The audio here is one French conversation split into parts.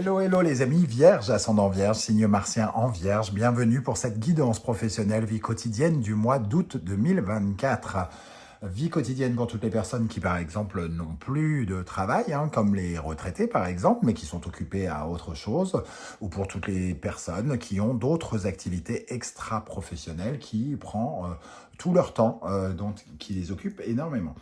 Hello, hello les amis, Vierge, ascendant Vierge, signe martien en Vierge, bienvenue pour cette guidance professionnelle vie quotidienne du mois d'août 2024. Vie quotidienne pour toutes les personnes qui par exemple n'ont plus de travail, comme les retraités par exemple, mais qui sont occupés à autre chose, ou pour toutes les personnes qui ont d'autres activités extra-professionnelles qui prennent tout leur temps, donc qui les occupent énormément.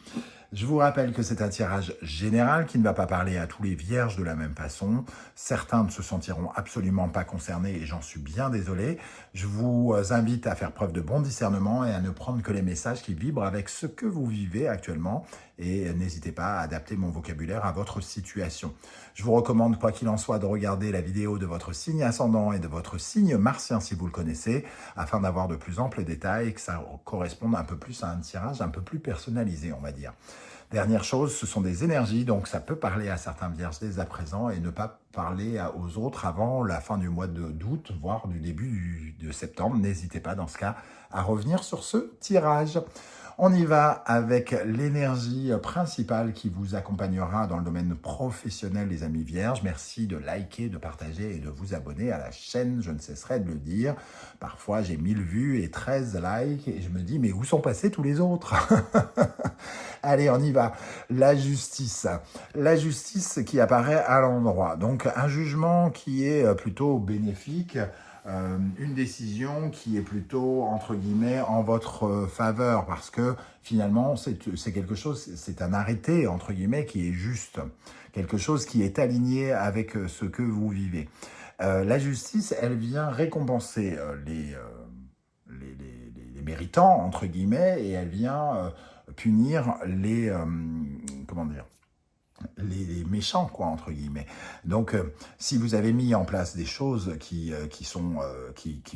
Je vous rappelle que c'est un tirage général qui ne va pas parler à tous les vierges de la même façon. Certains ne se sentiront absolument pas concernés et j'en suis bien désolé. Je vous invite à faire preuve de bon discernement et à ne prendre que les messages qui vibrent avec ce que vous vivez actuellement. Et n'hésitez pas à adapter mon vocabulaire à votre situation. Je vous recommande, quoi qu'il en soit, de regarder la vidéo de votre signe ascendant et de votre signe martien si vous le connaissez, afin d'avoir de plus amples détails et que ça corresponde un peu plus à un tirage un peu plus personnalisé, on va dire. Dernière chose, ce sont des énergies, donc ça peut parler à certains vierges dès à présent et ne pas parler aux autres avant la fin du mois d'août, voire du début de septembre. N'hésitez pas dans ce cas à revenir sur ce tirage. On y va avec l'énergie principale qui vous accompagnera dans le domaine professionnel, les amis vierges. Merci de liker, de partager et de vous abonner à la chaîne, je ne cesserai de le dire. Parfois, j'ai 1000 vues et 13 likes et je me dis, mais où sont passés tous les autres? Allez, on y va. La justice. La justice qui apparaît à l'endroit. Donc, un jugement qui est plutôt bénéfique, une décision qui est plutôt, entre guillemets, en votre faveur, parce que finalement, c'est quelque chose, c'est un arrêté, entre guillemets, qui est juste, quelque chose qui est aligné avec ce que vous vivez. La justice, elle vient récompenser les méritants, entre guillemets, et elle vient punir comment dire, les méchants, quoi, entre guillemets. Donc, si vous avez mis en place des choses qui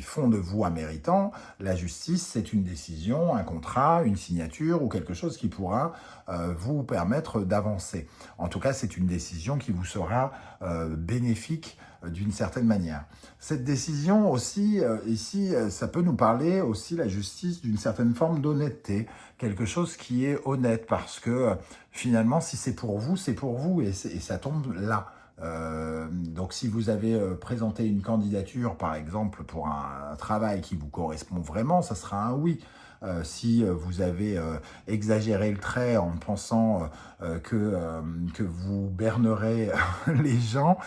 font de vous un méritant, la justice, c'est une décision, un contrat, une signature ou quelque chose qui pourra vous permettre d'avancer. En tout cas, c'est une décision qui vous sera bénéfique d'une certaine manière. Cette décision aussi, ici, ça peut nous parler aussi, la justice, d'une certaine forme d'honnêteté, quelque chose qui est honnête, parce que finalement, si c'est pour vous, et ça tombe là. Donc si vous avez présenté une candidature, par exemple, pour un travail qui vous correspond vraiment, ça sera un oui. Si vous avez exagéré le trait en pensant que vous bernerez les gens,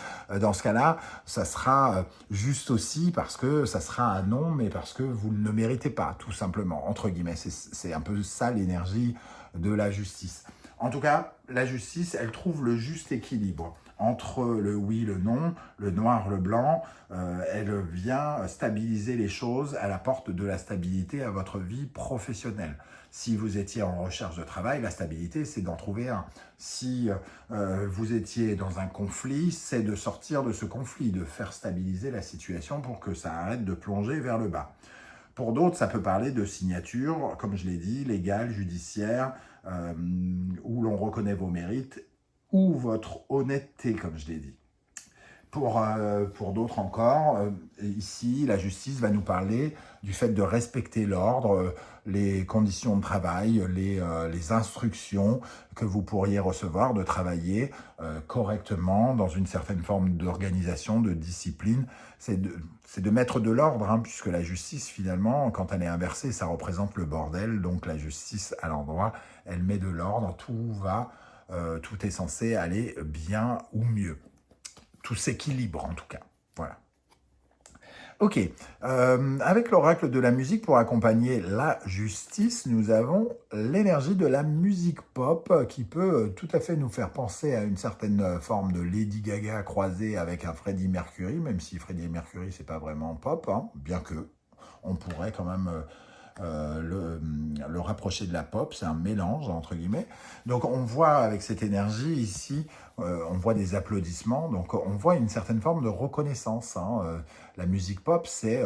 dans ce cas-là, ça sera juste aussi parce que ça sera un non, mais parce que vous ne le méritez pas, tout simplement, entre guillemets. C'est un peu ça l'énergie de la justice. En tout cas, la justice, elle trouve le juste équilibre entre le oui, le non, le noir, le blanc. Elle vient stabiliser les choses, elle apporte de la stabilité à votre vie professionnelle. Si vous étiez en recherche de travail, la stabilité, c'est d'en trouver un. Si vous étiez dans un conflit, c'est de sortir de ce conflit, de faire stabiliser la situation pour que ça arrête de plonger vers le bas. Pour d'autres, ça peut parler de signature, comme je l'ai dit, légale, judiciaire, où l'on reconnaît vos mérites ou votre honnêteté, comme je l'ai dit. Pour d'autres encore, ici, la justice va nous parler du fait de respecter l'ordre, les conditions de travail, les instructions que vous pourriez recevoir, de travailler correctement dans une certaine forme d'organisation, de discipline. C'est de mettre de l'ordre, puisque la justice, finalement, quand elle est inversée, ça représente le bordel. Donc la justice, à l'endroit, elle met de l'ordre, tout est censé aller bien ou mieux. Tout s'équilibre en tout cas. Voilà. Ok, avec l'oracle de la musique pour accompagner la justice, nous avons l'énergie de la musique pop qui peut tout à fait nous faire penser à une certaine forme de Lady Gaga croisée avec un Freddie Mercury, même si Freddie Mercury c'est pas vraiment pop, bien que on pourrait quand même le rapprocher de la pop, c'est un mélange entre guillemets. Donc on voit avec cette énergie ici, on voit des applaudissements, donc on voit une certaine forme de reconnaissance. La musique pop, c'est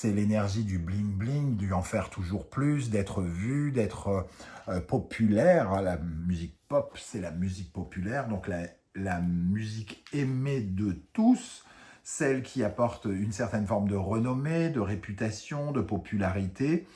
l'énergie du bling bling, du en faire toujours plus, d'être vu, d'être populaire. La musique pop, c'est la musique populaire, donc la musique aimée de tous, celle qui apporte une certaine forme de renommée, de réputation, de popularité,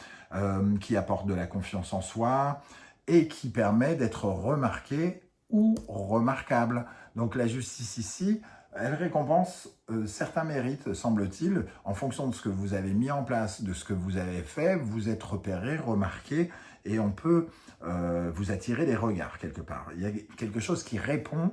qui apporte de la confiance en soi et qui permet d'être remarqué ou remarquable. Donc la justice ici, Elle récompense certains mérites, semble-t-il, en fonction de ce que vous avez mis en place, de ce que vous avez fait, vous êtes repéré, remarqué, et on peut vous attirer des regards quelque part. Il y a quelque chose qui répond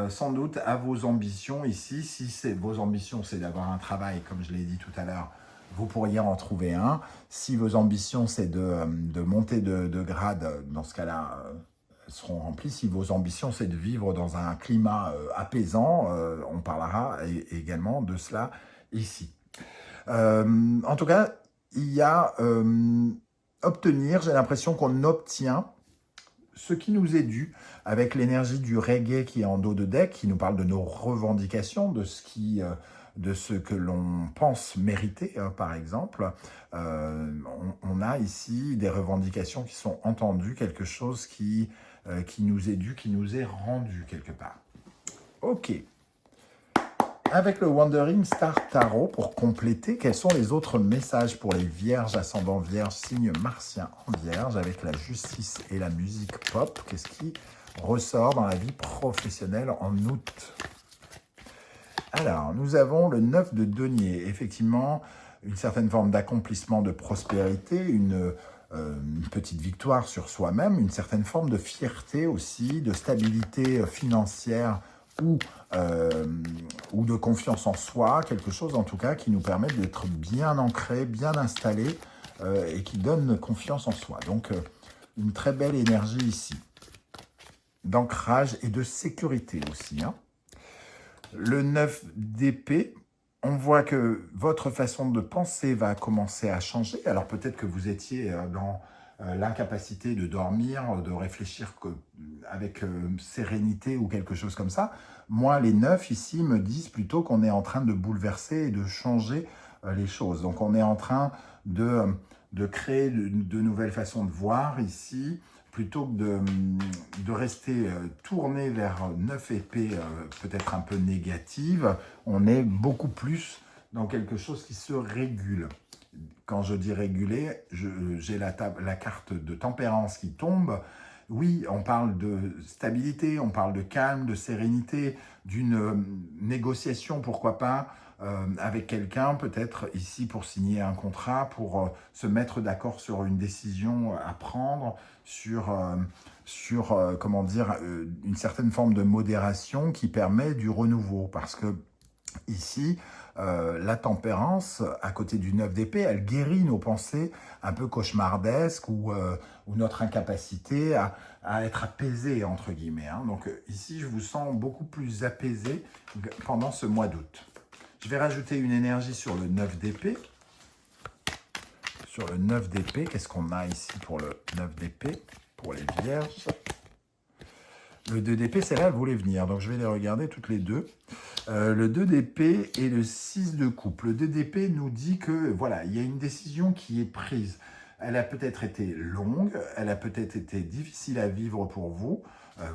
sans doute à vos ambitions ici. Si vos ambitions, c'est d'avoir un travail, comme je l'ai dit tout à l'heure, vous pourriez en trouver un. Si vos ambitions, c'est de monter de grade, dans ce cas-là, seront remplies. Si vos ambitions, c'est de vivre dans un climat apaisant, on parlera également de cela ici. En tout cas, il y a obtenir, j'ai l'impression qu'on obtient ce qui nous est dû avec l'énergie du reggae qui est en dos de deck, qui nous parle de nos revendications, de ce que l'on pense mériter, par exemple. On a ici des revendications qui sont entendues, quelque chose qui nous est dû, qui nous est rendu quelque part. Ok. Avec le Wandering Star Tarot, pour compléter, quels sont les autres messages pour les vierges, ascendant vierge, signe martien en vierge, avec la justice et la musique pop? Qu'est-ce qui ressort dans la vie professionnelle en août? Alors, nous avons le 9 de denier. Effectivement, une certaine forme d'accomplissement de prospérité, une petite victoire sur soi-même, une certaine forme de fierté aussi, de stabilité financière ou de confiance en soi, quelque chose en tout cas qui nous permet d'être bien ancré, bien installé et qui donne confiance en soi. Donc, une très belle énergie ici, d'ancrage et de sécurité aussi, hein. Le 9 d'épée, on voit que votre façon de penser va commencer à changer. Alors peut-être que vous étiez dans l'incapacité de dormir, de réfléchir avec sérénité ou quelque chose comme ça. Moi, les 9 ici me disent plutôt qu'on est en train de bouleverser et de changer les choses. Donc on est en train de créer de nouvelles façons de voir ici, plutôt que de rester tourné vers 9 épées peut-être un peu négatives, on est beaucoup plus dans quelque chose qui se régule. Quand je dis réguler, j'ai la carte de tempérance qui tombe. Oui, on parle de stabilité, on parle de calme, de sérénité, d'une négociation, pourquoi pas, avec quelqu'un, peut-être ici pour signer un contrat, pour se mettre d'accord sur une décision à prendre, sur comment dire, une certaine forme de modération qui permet du renouveau. Parce que ici, la tempérance, à côté du 9 d'épée, elle guérit nos pensées un peu cauchemardesques ou notre incapacité à être apaisé, entre guillemets, hein. Donc ici, je vous sens beaucoup plus apaisé pendant ce mois d'août. Je vais rajouter une énergie sur le 9 d'épée. Sur le 9 d'épée, qu'est-ce qu'on a ici pour le 9 d'épée, pour les vierges? Le 2 d'épée, celle-là, elle voulait venir, donc je vais les regarder toutes les deux. Le 2 d'épée et le 6 de coupe. Le 2 d'épée nous dit que, voilà, il y a une décision qui est prise. Elle a peut-être été longue, elle a peut-être été difficile à vivre pour vous.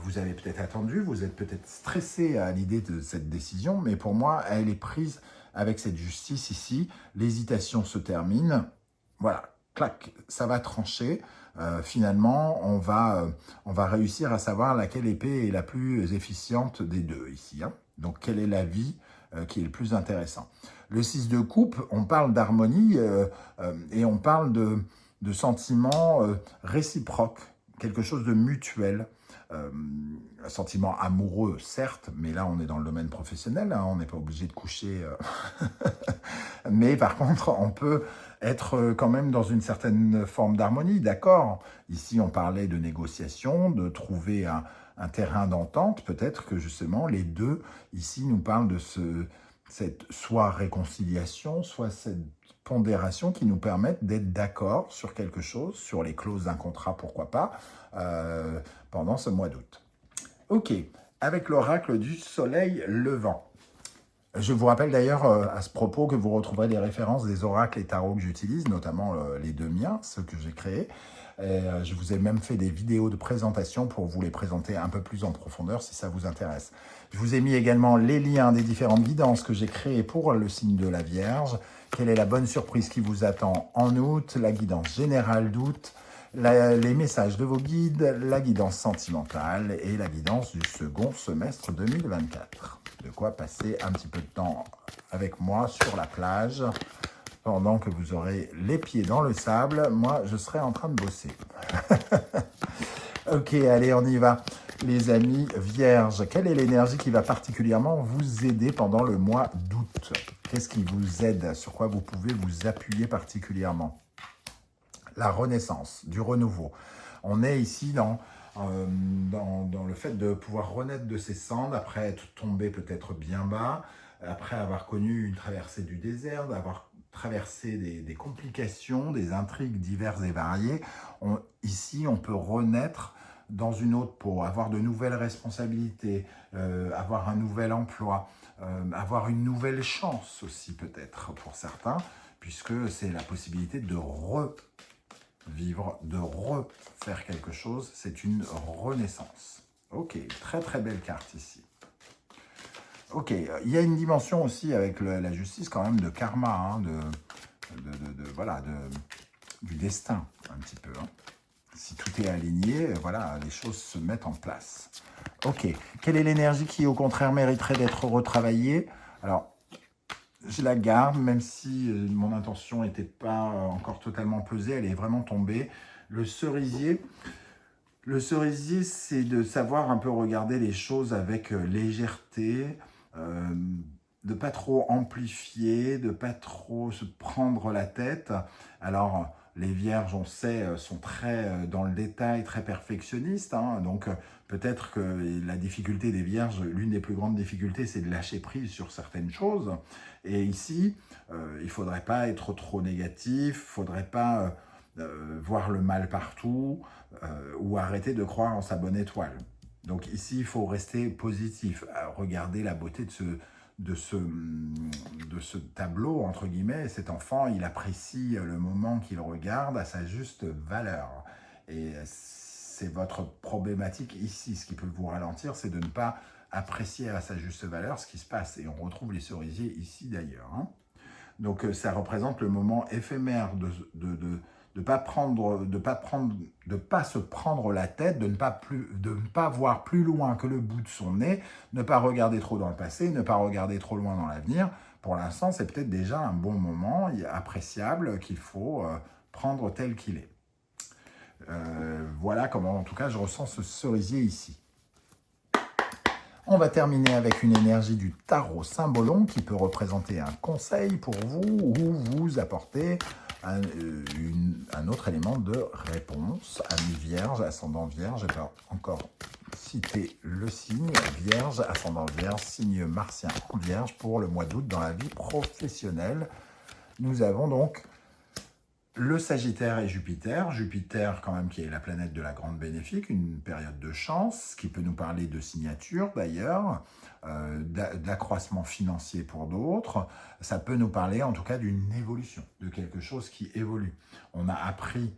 Vous avez peut-être attendu, vous êtes peut-être stressé à l'idée de cette décision, mais pour moi, elle est prise avec cette justice ici. L'hésitation se termine. Voilà, clac, ça va trancher. Finalement, on va réussir à savoir laquelle épée est la plus efficiente des deux ici, hein. Donc, quelle est la vie qui est le plus intéressant? Le 6 de coupe, on parle d'harmonie et on parle de sentiments réciproques, quelque chose de mutuel. Un sentiment amoureux, certes, mais là, on est dans le domaine professionnel, hein, on n'est pas obligé de coucher. Mais par contre, on peut être quand même dans une certaine forme d'harmonie, d'accord. Ici, on parlait de négociation, de trouver un terrain d'entente. Peut-être que justement, les deux, ici, nous parlent de cette soit réconciliation, soit cette pondération qui nous permettent d'être d'accord sur quelque chose, sur les clauses d'un contrat, pourquoi pas, pendant ce mois d'août. Ok, avec l'oracle du soleil levant. Je vous rappelle d'ailleurs à ce propos que vous retrouverez des références des oracles et tarots que j'utilise, notamment les deux miens, ceux que j'ai créés. Et, je vous ai même fait des vidéos de présentation pour vous les présenter un peu plus en profondeur si ça vous intéresse. Je vous ai mis également les liens des différentes guidances que j'ai créées pour le signe de la Vierge. Quelle est la bonne surprise qui vous attend en août, la guidance générale d'août, les messages de vos guides, la guidance sentimentale et la guidance du second semestre 2024. De quoi passer un petit peu de temps avec moi sur la plage pendant que vous aurez les pieds dans le sable. Moi, je serai en train de bosser. Ok, allez, on y va. Les amis vierges, quelle est l'énergie qui va particulièrement vous aider pendant le mois d'août? Qu'est-ce qui vous aide? Sur quoi vous pouvez vous appuyer particulièrement? La renaissance, du renouveau. On est ici dans le fait de pouvoir renaître de ses cendres après être tombé peut-être bien bas, après avoir connu une traversée du désert, d'avoir traversé des complications, des intrigues diverses et variées. Ici, on peut renaître dans une autre peau, avoir de nouvelles responsabilités, avoir un nouvel emploi, avoir une nouvelle chance aussi peut-être pour certains, puisque c'est la possibilité de revivre, de refaire quelque chose, c'est une renaissance. Ok, très très belle carte ici. Ok, il y a une dimension aussi avec la justice quand même de karma, hein, voilà, du destin un petit peu. Hein. Si tout est aligné, voilà, les choses se mettent en place. Ok, quelle est l'énergie qui au contraire mériterait d'être retravaillée? Alors, je la garde, même si mon intention n'était pas encore totalement pesée, elle est vraiment tombée. Le cerisier, c'est de savoir un peu regarder les choses avec légèreté, de pas trop amplifier, de pas trop se prendre la tête. Alors, les vierges, on sait, sont très dans le détail, très perfectionnistes. Hein, donc, peut-être que la difficulté des vierges, l'une des plus grandes difficultés, c'est de lâcher prise sur certaines choses. Et ici, il ne faudrait pas être trop négatif, il ne faudrait pas voir le mal partout ou arrêter de croire en sa bonne étoile. Donc ici, il faut rester positif, regarder la beauté de ce tableau, entre guillemets. Cet enfant, il apprécie le moment qu'il regarde à sa juste valeur. Et c'est votre problématique ici. Ce qui peut vous ralentir, c'est de ne pas apprécier à sa juste valeur ce qui se passe. Et on retrouve les cerisiers ici d'ailleurs. Hein. Donc ça représente le moment éphémère de ne pas se prendre la tête, de ne pas voir plus loin que le bout de son nez, ne pas regarder trop dans le passé, ne pas regarder trop loin dans l'avenir. Pour l'instant, c'est peut-être déjà un bon moment appréciable qu'il faut prendre tel qu'il est. Voilà comment, en tout cas, je ressens ce cerisier ici. On va terminer avec une énergie du tarot symbolon qui peut représenter un conseil pour vous ou vous apporter un autre élément de réponse. Ami vierge, ascendant vierge, je vais pas encore citer le signe vierge, ascendant vierge, signe martien en vierge pour le mois d'août dans la vie professionnelle. Nous avons donc le Sagittaire et Jupiter. Jupiter, quand même, qui est la planète de la grande bénéfique, une période de chance, qui peut nous parler de signature, d'ailleurs, d'accroissement financier pour d'autres. Ça peut nous parler, en tout cas, d'une évolution, de quelque chose qui évolue. On a appris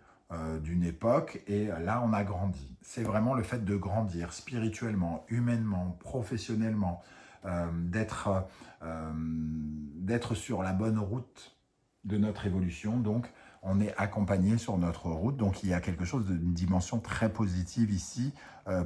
d'une époque et là, on a grandi. C'est vraiment le fait de grandir spirituellement, humainement, professionnellement, d'être sur la bonne route de notre évolution, donc on est accompagné sur notre route, donc il y a quelque chose d'une dimension très positive ici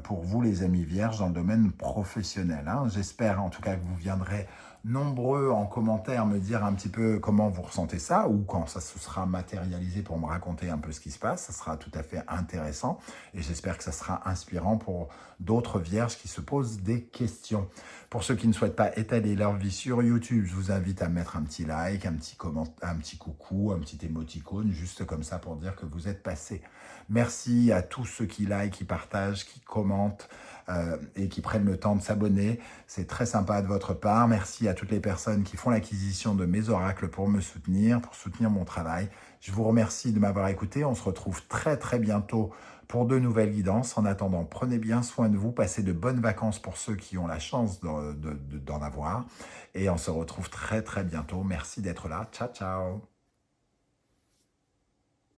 pour vous les amis vierges dans le domaine professionnel. Hein. J'espère en tout cas que vous viendrez nombreux en commentaire me dire un petit peu comment vous ressentez ça ou quand ça se sera matérialisé pour me raconter un peu ce qui se passe. Ça sera tout à fait intéressant et j'espère que ça sera inspirant pour d'autres vierges qui se posent des questions. Pour ceux qui ne souhaitent pas étaler leur vie sur YouTube, je vous invite à mettre un petit like, un petit commentaire, un petit coucou, un petit émoticône, juste comme ça pour dire que vous êtes passé. Merci à tous ceux qui like, qui partagent, qui commentent et qui prennent le temps de s'abonner. C'est très sympa de votre part. Merci à toutes les personnes qui font l'acquisition de mes oracles pour me soutenir, pour soutenir mon travail. Je vous remercie de m'avoir écouté. On se retrouve très très bientôt pour de nouvelles guidances. En attendant, prenez bien soin de vous. Passez de bonnes vacances pour ceux qui ont la chance d'en avoir. Et on se retrouve très très bientôt. Merci d'être là. Ciao, ciao.